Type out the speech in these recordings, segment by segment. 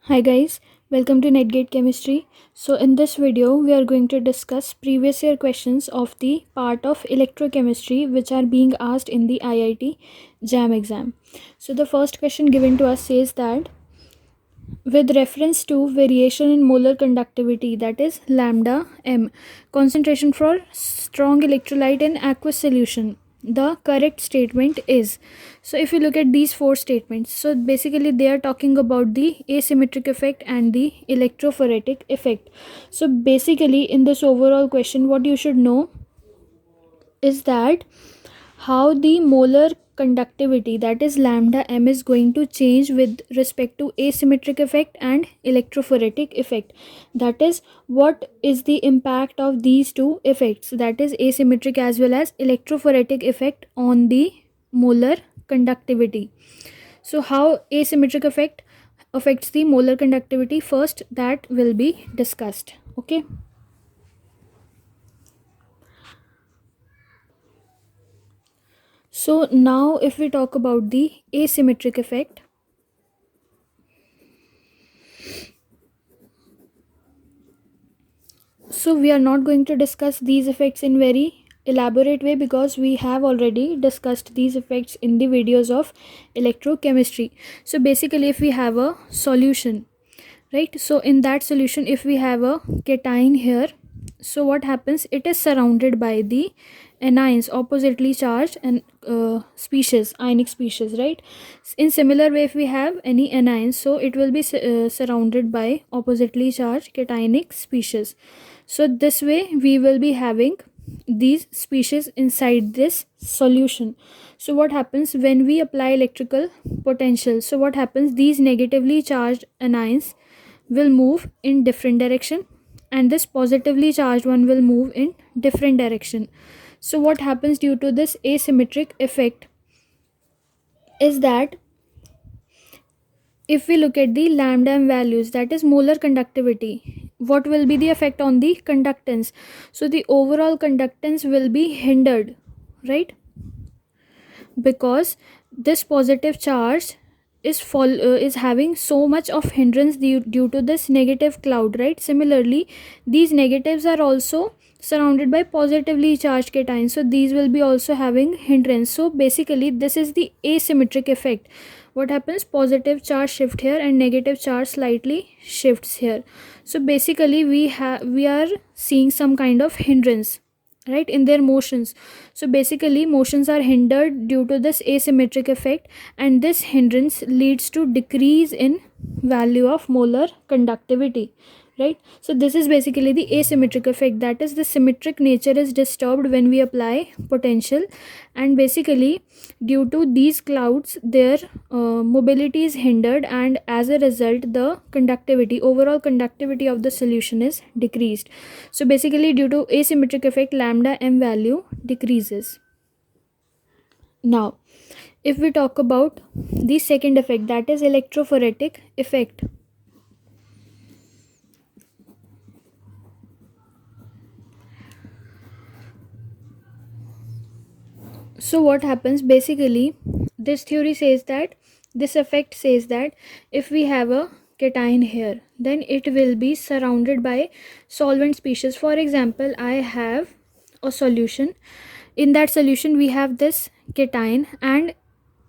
Hi guys, welcome to Netgate Chemistry. So in this video we are going to discuss previous year questions of the part of electrochemistry which are being asked in the IIT JAM exam. So the first question given to us says that with reference to variation in molar conductivity, that is lambda m, concentration for strong electrolyte in aqueous solution, the correct statement is. So if you look at these four statements, so basically they are talking about the asymmetric effect and the electrophoretic effect. So basically in this overall question what you should know is that how the molar conductivity, that is lambda m, is going to change with respect to asymmetric effect and electrophoretic effect. That is, what is the impact of these two effects, that is asymmetric as well as electrophoretic effect, on the molar conductivity. So how asymmetric effect affects the molar conductivity, first that will be discussed. Okay. So now if we talk about the asymmetric effect, so we are not going to discuss these effects in very elaborate way because we have already discussed these effects in the videos of electrochemistry. So basically if we have a solution, right, so in that solution if we have a cation here, so what happens, it is surrounded by the anions, oppositely charged and species, ionic species, right. In similar way if we have any anions, so it will be surrounded by oppositely charged cationic species. So this way we will be having these species inside this solution. So what happens when we apply electrical potential, so what happens, these negatively charged anions will move in different direction and this positively charged one will move in different direction. So what happens due to this asymmetric effect is that if we look at the lambda m values, that is molar conductivity, what will be the effect on the conductance? So the overall conductance will be hindered, right, because this positive charge is having so much of hindrance due to this negative cloud, right. Similarly these negatives are also surrounded by positively charged cations, so these will be also having hindrance. So basically this is the asymmetric effect. What happens, positive charge shift here and negative charge slightly shifts here. So basically we are seeing some kind of hindrance, right, in their motions. So basically motions are hindered due to this asymmetric effect and this hindrance leads to decrease in value of molar conductivity, right. So this is basically the asymmetric effect, that is the symmetric nature is disturbed when we apply potential, and basically due to these clouds their mobility is hindered and as a result the conductivity, overall conductivity of the solution is decreased. So basically due to asymmetric effect lambda m value decreases. Now if we talk about the second effect, that is electrophoretic effect. So what happens, basically this theory says that, this effect says that if we have a cation here then it will be surrounded by solvent species. For example, I have a solution, in that solution we have this cation and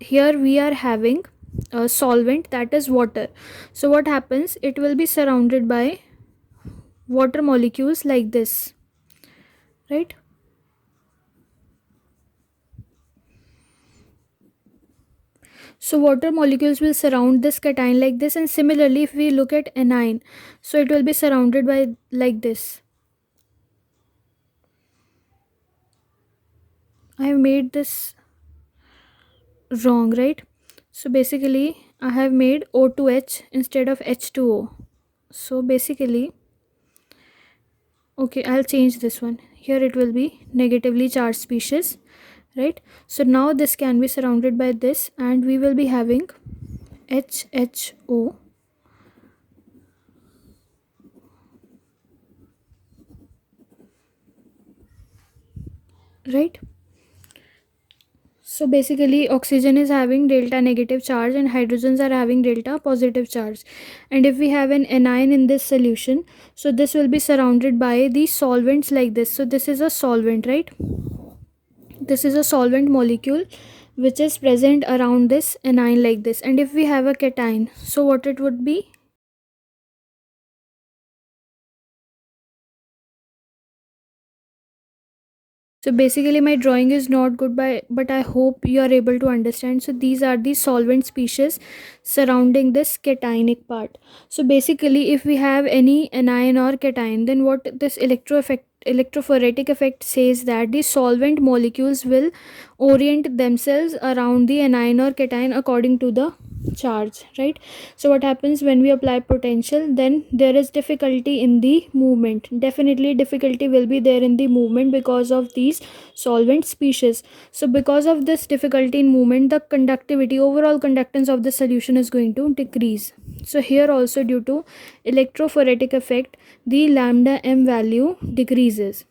here we are having a solvent, that is water. So what happens, it will be surrounded by water molecules like this, right. So water molecules will surround this cation like this, and similarly if we look at anion, so it will be surrounded by like this. I have made this wrong, right. So basically I have made O2H instead of H2O. So basically, okay, I'll change this one. Here it will be negatively charged species, right. So now this can be surrounded by this and we will be having HHO, right. So basically oxygen is having delta negative charge and hydrogens are having delta positive charge. And if we have an anion in this solution, so this will be surrounded by the solvents like this. So this is a solvent, right? This is a solvent molecule which is present around this anion like this. And if we have a cation, so what it would be? So basically my drawing is not good but I hope you are able to understand. So these are the solvent species surrounding this cationic part. So basically if we have any anion or cation, then what this electrophoretic effect says that the solvent molecules will orient themselves around the anion or cation according to the charge, right? So what happens when we apply potential, then there is difficulty in the movement. Definitely difficulty will be there in the movement because of these solvent species. So because of this difficulty in movement, the conductivity, overall conductance of the solution is going to decrease. So here also due to electrophoretic effect, the lambda m value decreases.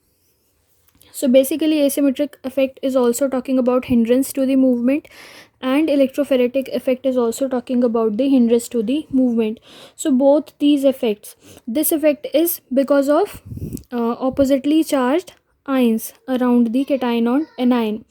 So basically asymmetric effect is also talking about hindrance to the movement, and electrophoretic effect is also talking about the hindrance to the movement. So both these effects, this effect is because of oppositely charged ions around the cation or anion,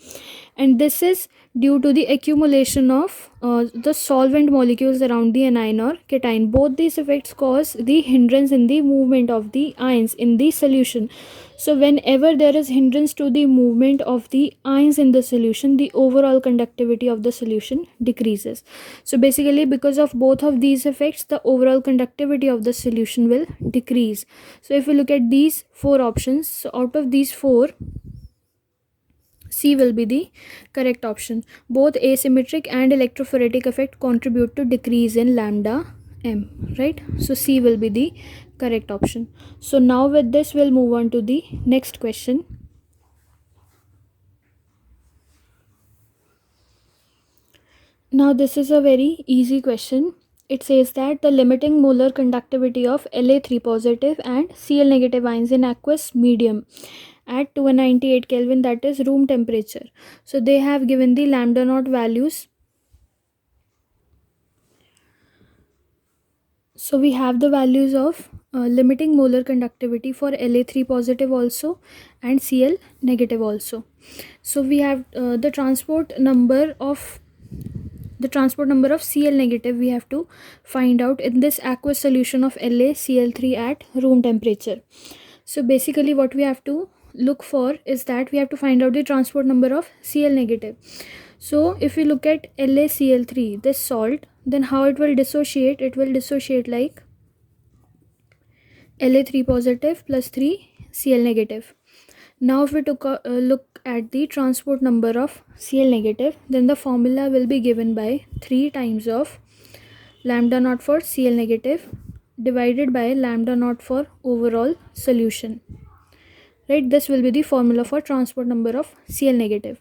and this is due to the accumulation of the solvent molecules around the anion or cation. Both these effects cause the hindrance in the movement of the ions in the solution. So whenever there is hindrance to the movement of the ions in the solution, the overall conductivity of the solution decreases. So basically because of both of these effects, the overall conductivity of the solution will decrease. So if we look at these four options, so out of these four, C will be the correct option. Both asymmetric and electrophoretic effect contribute to decrease in lambda m, right? So C will be the correct option. So now with this we'll move on to the next question. Now this is a very easy question. It says that the limiting molar conductivity of La3 positive and Cl negative ions in aqueous medium at 298 Kelvin, that is room temperature. So they have given the lambda naught values. So we have the values of limiting molar conductivity for La3 positive also and Cl negative also. So we have the transport number of Cl negative we have to find out in this aqueous solution of LaCl3 at room temperature. So basically what we have to look for is that we have to find out the transport number of Cl negative. So if we look at LaCl3, this salt, then how it will dissociate? It will dissociate like La3 positive plus 3 Cl negative. Now if we look at the transport number of Cl negative, then the formula will be given by 3 times of lambda naught for Cl negative divided by lambda naught for overall solution. Right, this will be the formula for transport number of Cl negative.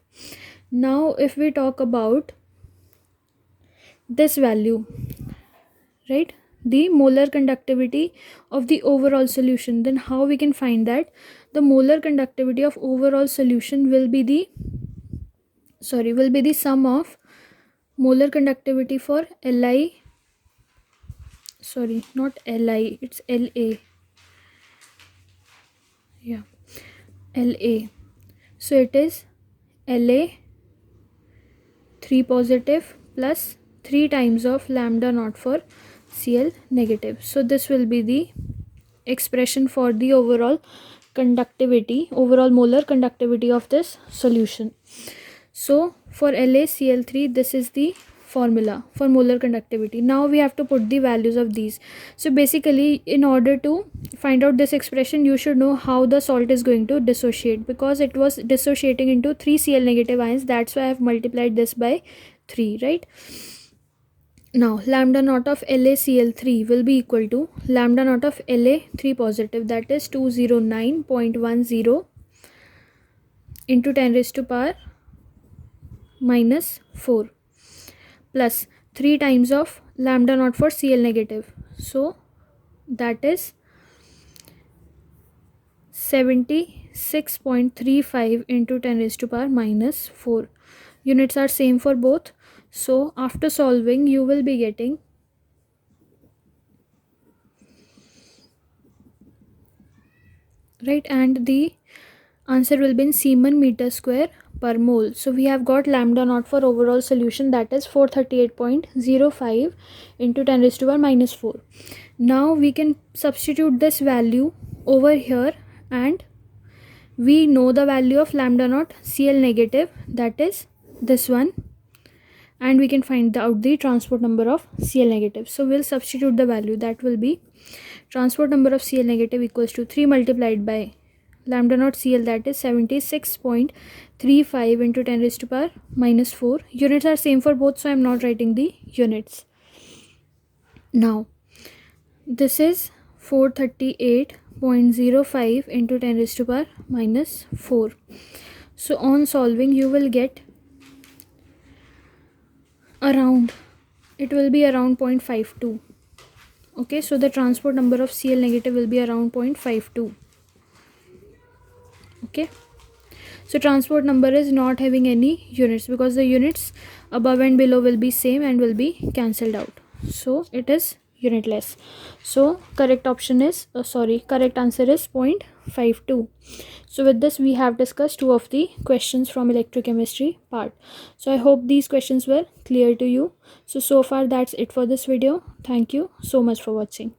Now if we talk about this value, right, the molar conductivity of the overall solution, then how we can find that? The molar conductivity of overall solution will be the sum of molar conductivity for Li, sorry, not Li, it's La, yeah, La. So it is La 3 positive plus 3 times of lambda naught for Cl negative. So this will be the expression for the overall conductivity, overall molar conductivity of this solution. So for LaCl3, this is the formula for molar conductivity. Now we have to put the values of these. So basically in order to find out this expression, you should know how the salt is going to dissociate, because it was dissociating into 3 Cl negative ions. That's why I have multiplied this by 3, right? Now lambda naught of LaCl3 will be equal to lambda naught of La3 positive, that is 209.10 into 10 raised to power minus 4 plus 3 times of lambda naught for Cl negative. So that is 76.35 into 10 raised to power minus 4. units are same for both. So after solving you will be getting right, and the answer will be in Siemens meter square per mole. So we have got lambda naught for overall solution, that is 438.05 into 10 raised to power minus 4. Now we can substitute this value over here, and we know the value of lambda naught Cl negative, that is this one, and we can find out the transport number of Cl negative. So we'll substitute the value, that will be transport number of Cl negative equals to 3 multiplied by lambda naught Cl, that is 76.35 into 10 raised to power minus 4. Units are same for both, so I am not writing the units. Now this is 438.05 into 10 raised to power minus 4. So on solving you will get around, it will be around 0.52. Okay, so the transport number of Cl negative will be around 0.52. Okay, so transport number is not having any units because the units above and below will be same and will be cancelled out, so it is unitless. So correct option is correct answer is 0.52. So with this we have discussed two of the questions from electrochemistry part. So I hope these questions were clear to you. So far that's it for this video. Thank you so much for watching.